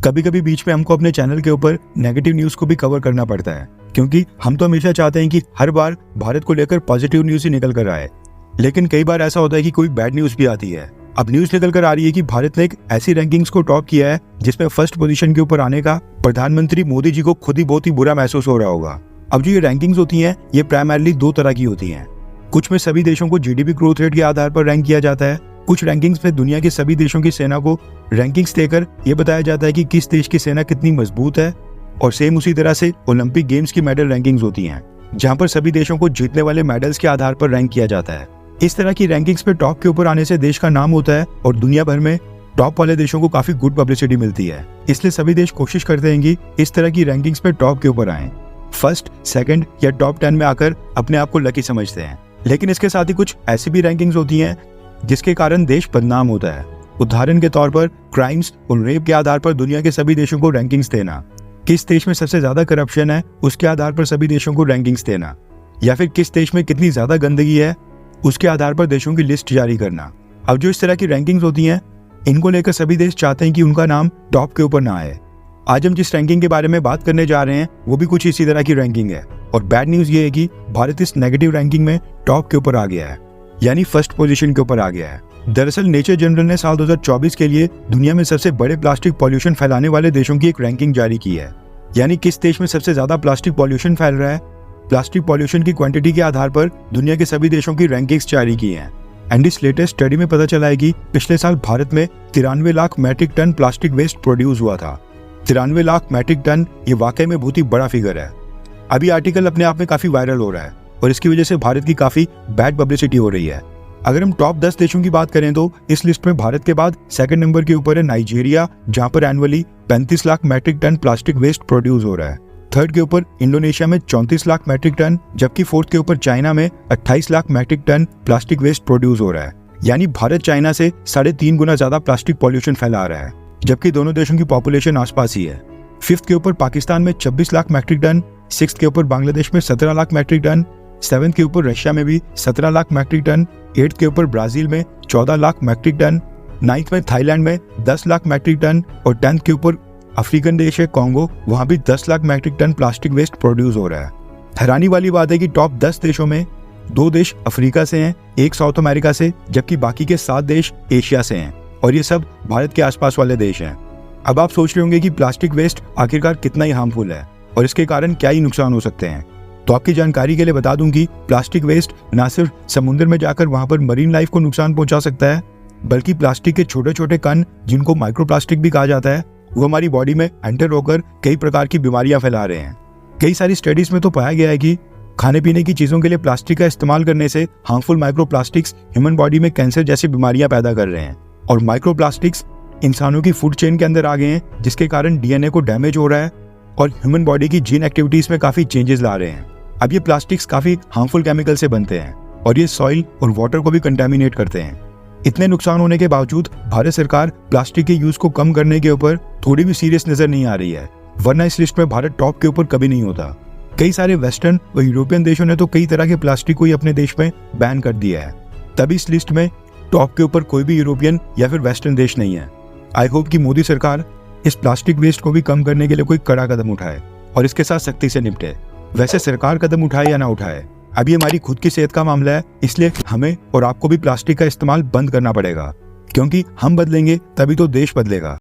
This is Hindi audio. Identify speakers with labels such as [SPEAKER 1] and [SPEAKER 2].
[SPEAKER 1] कभी कभी बीच में हमको अपने चैनल के ऊपर नेगेटिव न्यूज को भी कवर करना पड़ता है, क्योंकि हम तो हमेशा चाहते हैं कि हर बार भारत को लेकर पॉजिटिव न्यूज ही निकल कर आए। लेकिन कई बार ऐसा होता है कि कोई बैड न्यूज भी आती है। अब न्यूज निकल कर आ रही है कि भारत ने एक ऐसी रैंकिंग्स को टॉप किया है जिसमें फर्स्ट पोजीशन के ऊपर आने का प्रधानमंत्री मोदी जी को खुद ही बहुत ही बुरा महसूस हो रहा होगा। अब जो ये रैंकिंग्स होती हैं ये प्राइमरली दो तरह की होती हैं। कुछ में सभी देशों को जीडीपी ग्रोथ रेट के आधार पर रैंक किया जाता है। कुछ रैंकिंग्स में दुनिया के सभी देशों की सेना को रैंकिंग्स देकर यह बताया जाता है कि किस देश की सेना कितनी मजबूत है। और सेम उसी तरह से ओलंपिक गेम्स की मेडल रैंकिंग्स होती हैं, जहां पर सभी देशों को जीतने वाले मेडल्स के आधार पर रैंक किया जाता है। इस तरह की रैंकिंग्स पे टॉप के ऊपर आने से देश का नाम होता है और दुनिया भर में टॉप वाले देशों को काफी गुड पब्लिसिटी मिलती है। इसलिए सभी देश कोशिश करते हैं कि इस तरह की रैंकिंग्स पे टॉप के ऊपर आएं। फर्स्ट, सेकंड या टॉप 10 में आकर अपने आप को लकी समझते हैं। लेकिन इसके साथ ही कुछ ऐसी भी रैंकिंग्स होती हैं जिसके कारण देश बदनाम होता है। उदाहरण के तौर पर क्राइम्स और रेप के आधार पर दुनिया के सभी देशों को रैंकिंग्स देना, किस देश में सबसे ज्यादा करप्शन है उसके आधार पर सभी देशों को रैंकिंग्स देना, या फिर किस देश में कितनी ज्यादा गंदगी है उसके आधार पर देशों की लिस्ट जारी करना। अब जो इस तरह की रैंकिंग्स होती हैं इनको लेकर सभी देश चाहते हैं कि उनका नाम टॉप के ऊपर ना आए। आज हम जिस रैंकिंग के बारे में बात करने जा रहे हैं वो भी कुछ इसी तरह की रैंकिंग है। और बैड न्यूज ये है कि भारत इस नेगेटिव रैंकिंग में टॉप के ऊपर आ गया है, यानी फर्स्ट पोजीशन के ऊपर आ गया है। दरअसल नेचर जनरल ने साल 2024 के लिए दुनिया में सबसे बड़े प्लास्टिक पॉल्यूशन फैलाने वाले देशों की एक रैंकिंग जारी की है, यानी किस देश में सबसे ज्यादा प्लास्टिक पॉल्यूशन फैल रहा है। प्लास्टिक पॉल्यूशन की क्वांटिटी के आधार पर दुनिया के सभी देशों की रैंकिंग्स जारी की हैं। एंड इस लेटेस्ट स्टडी में पता चला है कि पिछले साल भारत में 93 lakh metric tonne plastic waste produce हुआ था। 93 लाख मैट्रिक टन, ये वाकई में बहुत ही बड़ा फिगर है। अभी आर्टिकल अपने आप में काफी वायरल हो रहा है और इसकी वजह से भारत की काफी बैड पब्लिसिटी हो रही है। अगर हम टॉप 10 देशों की बात करें तो इस लिस्ट में भारत के बाद सेकंड नंबर के ऊपर है नाइजीरिया, जहां पर annually 35 lakh metric tonne plastic waste produce हो रहा है। थर्ड के ऊपर इंडोनेशिया में 34 लाख मैट्रिक टन, जबकि फोर्थ के ऊपर चाइना में 28 lakh metric tonne plastic waste produce हो रहा है। यानी भारत चाइना से 3.5 गुना ज्यादा प्लास्टिक पॉल्यूशन फैला रहा है, जबकि दोनों देशों की पॉपुलेशन आसपास ही है। फिफ्थ के ऊपर पाकिस्तान में 26 लाख मैट्रिक टन, सिक्स्थ के ऊपर बांग्लादेश में 17 लाख मैट्रिक टन, सेवेंथ के ऊपर रशिया में भी 17 लाख मैट्रिक टन, एट्थ के ऊपर ब्राजील में 14 लाख मैट्रिक टन, नाइन्थ में थाईलैंड में 10 लाख मैट्रिक टन और 10th के ऊपर अफ्रीकन देश है कॉन्गो, वहां भी 10 lakh metric tonne plastic waste produce हो रहा है। हैरानी वाली बात है कि टॉप 10 देशों में 2 देश अफ्रीका से हैं, एक साउथ अमेरिका से, जबकि बाकी के 7 देश एशिया से हैं और ये सब भारत के आसपास वाले देश हैं। अब आप सोच रहे होंगे कि प्लास्टिक वेस्ट आखिरकार कितना ही हार्मफुल है और इसके कारण क्या ही नुकसान हो सकते हैं। तो आपकी जानकारी के लिए बता दूं कि प्लास्टिक वेस्ट न सिर्फ समुद्र में जाकर वहां पर मरीन लाइफ को नुकसान पहुंचा सकता है, बल्कि प्लास्टिक के छोटे छोटे कण, जिनको माइक्रोप्लास्टिक भी कहा जाता है, वो हमारी बॉडी में एंटर होकर कई प्रकार की बीमारियां फैला रहे हैं। कई सारी स्टडीज में तो पाया गया है कि खाने पीने की चीजों के लिए प्लास्टिक का इस्तेमाल करने से हार्मफुल माइक्रोप्लास्टिक्स ह्यूमन बॉडी में कैंसर जैसी बीमारियां पैदा कर रहे हैं। और माइक्रोप्लास्टिक्स इंसानों की फूड चेन के अंदर आ गए हैं, जिसके कारण डीएनए को डैमेज हो रहा है और ह्यूमन बॉडी की जीन एक्टिविटीज में काफी चेंजेस ला रहे हैं। अब ये प्लास्टिक्स काफी हार्मफुल केमिकल से बनते हैं और ये सॉइल और वाटर को भी कंटेमिनेट करते हैं। इतने नुकसान होने के बावजूद भारत सरकार प्लास्टिक के यूज को कम करने के ऊपर थोड़ी भी सीरियस नजर नहीं आ रही है, वरना इस लिस्ट में भारत टॉप के ऊपर कभी नहीं होता। कई सारे वेस्टर्न और यूरोपियन देशों ने तो कई तरह के प्लास्टिक को ही अपने देश में बैन कर दिया है, तभी इस लिस्ट में टॉप के ऊपर कोई भी यूरोपियन या फिर वेस्टर्न देश नहीं है। आई होप कि मोदी सरकार इस प्लास्टिक वेस्ट को भी कम करने के लिए कोई कड़ा कदम उठाए और इसके साथ सख्ती से निपटे। वैसे सरकार कदम उठाए या ना उठाए, अभी हमारी खुद की सेहत का मामला है, इसलिए हमें और आपको भी प्लास्टिक का इस्तेमाल बंद करना पड़ेगा, क्योंकि हम बदलेंगे तभी तो देश बदलेगा।